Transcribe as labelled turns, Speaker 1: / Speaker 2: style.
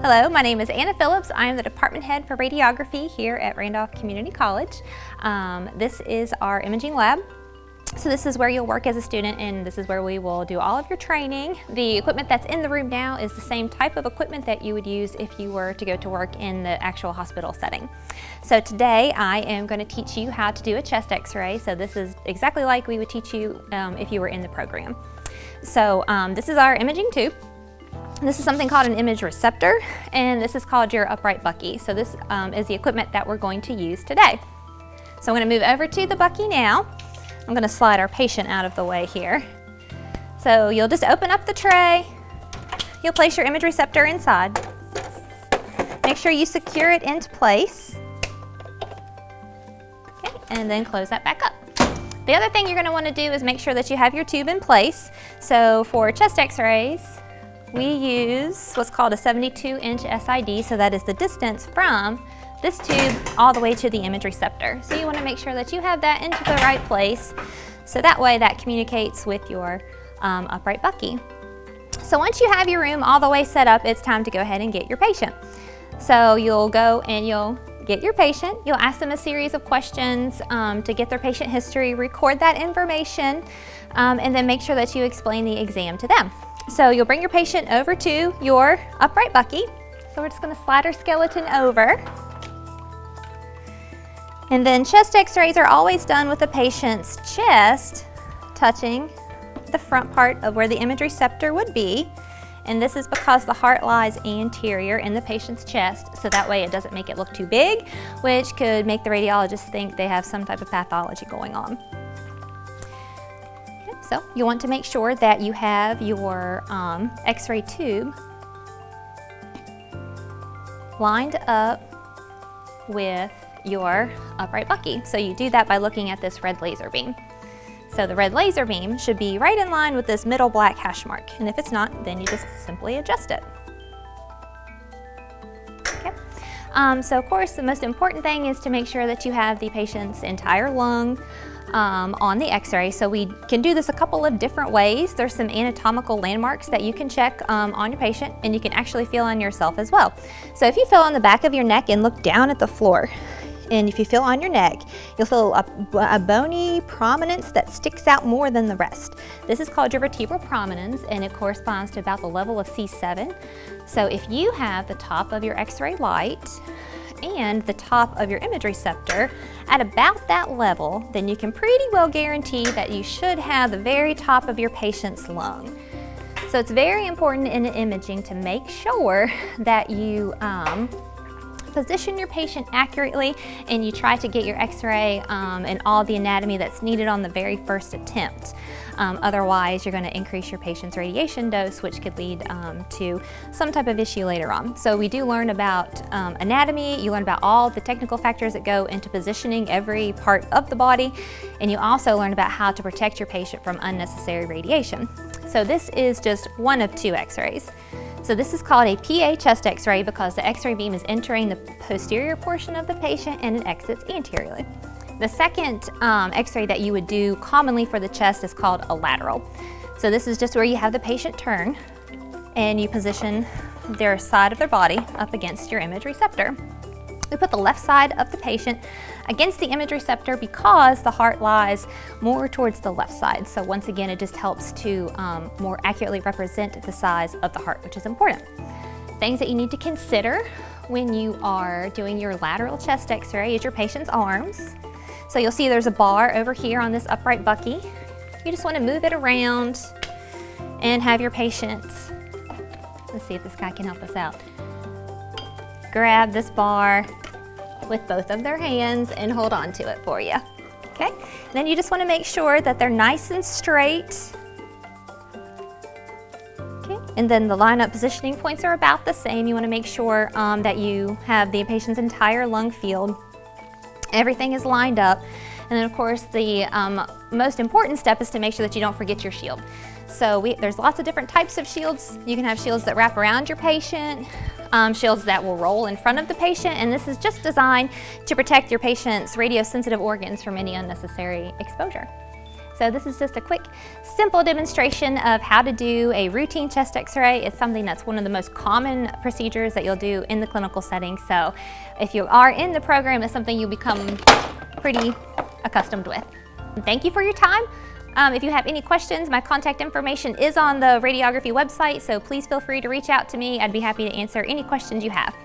Speaker 1: Hello, my name is Anna Phillips. I am the department head for radiography here at Randolph Community College. This is our imaging lab. So this is where you'll work as a student, and this is where we will do all of your training. The equipment that's in the room now is the same type of equipment that you would use if you were to go to work in the actual hospital setting. So today I am going to teach you how to do a chest x-ray. So this is exactly like we would teach you if you were in the program. So this is our imaging tube. This is something called an image receptor, and this is called your upright bucky. So this is the equipment that we're going to use today. So I'm going to move over to the bucky now. I'm going to slide our patient out of the way here. So you'll just open up the tray. You'll place your image receptor inside. Make sure you secure it into place. Okay, and then close that back up. The other thing you're going to want to do is make sure that you have your tube in place. So for chest x-rays, we use what's called a 72-inch SID, so that is the distance from this tube all the way to the image receptor. So you want to make sure that you have that into the right place, so that way that communicates with your upright bucky. So once you have your room all the way set up, it's time to go ahead and get your patient. So you'll go and you'll get your patient, you'll ask them a series of questions to get their patient history, record that information, and then make sure that you explain the exam to them. So you'll bring your patient over to your upright bucky. So we're just going to slide our skeleton over. And then chest x-rays are always done with the patient's chest touching the front part of where the image receptor would be. And this is because the heart lies anterior in the patient's chest, so that way it doesn't make it look too big, which could make the radiologist think they have some type of pathology going on. So you want to make sure that you have your x-ray tube lined up with your upright bucky. So you do that by looking at this red laser beam. So the red laser beam should be right in line with this middle black hash mark. And if it's not, then you just simply adjust it. Okay. So of course, the most important thing is to make sure that you have the patient's entire lung on the x-ray. So we can do this a couple of different ways. There's some anatomical landmarks that you can check on your patient, and you can actually feel on yourself as well. So if you feel on the back of your neck and look down at the floor, and if you feel on your neck, you'll feel a bony prominence that sticks out more than the rest. This is called your vertebral prominence, and it corresponds to about the level of C7. So if you have the top of your x-ray light and the top of your image receptor at about that level, then you can pretty well guarantee that you should have the very top of your patient's lung. So it's very important in imaging to make sure that you position your patient accurately, and you try to get your x-ray and all the anatomy that's needed on the very first attempt. Otherwise, you're going to increase your patient's radiation dose, which could lead to some type of issue later on. So we do learn about anatomy, you learn about all the technical factors that go into positioning every part of the body, and you also learn about how to protect your patient from unnecessary radiation. So this is just one of two x-rays. So this is called a PA chest x-ray because the x-ray beam is entering the posterior portion of the patient and it exits anteriorly. The second x-ray that you would do commonly for the chest is called a lateral. So this is just where you have the patient turn and you position their side of their body up against your image receptor. We put the left side of the patient against the image receptor because the heart lies more towards the left side. So once again, it just helps to more accurately represent the size of the heart, which is important. Things that you need to consider when you are doing your lateral chest x-ray is your patient's arms. So you'll see there's a bar over here on this upright bucky. You just want to move it around and have your patient, let's see if this guy can help us out, grab this bar with both of their hands and hold on to it for you. Okay? And then you just want to make sure that they're nice and straight. Okay? And then the lineup positioning points are about the same. You want to make sure that you have the patient's entire lung field. Everything is lined up. And then of course the most important step is to make sure that you don't forget your shield. So there's lots of different types of shields. You can have shields that wrap around your patient, shields that will roll in front of the patient, and this is just designed to protect your patient's radiosensitive organs from any unnecessary exposure. So this is just a quick, simple demonstration of how to do a routine chest X-ray. It's something that's one of the most common procedures that you'll do in the clinical setting. So if you are in the program, it's something you'll become pretty accustomed with. Thank you for your time. If you have any questions, my contact information is on the radiography website, so please feel free to reach out to me. I'd be happy to answer any questions you have.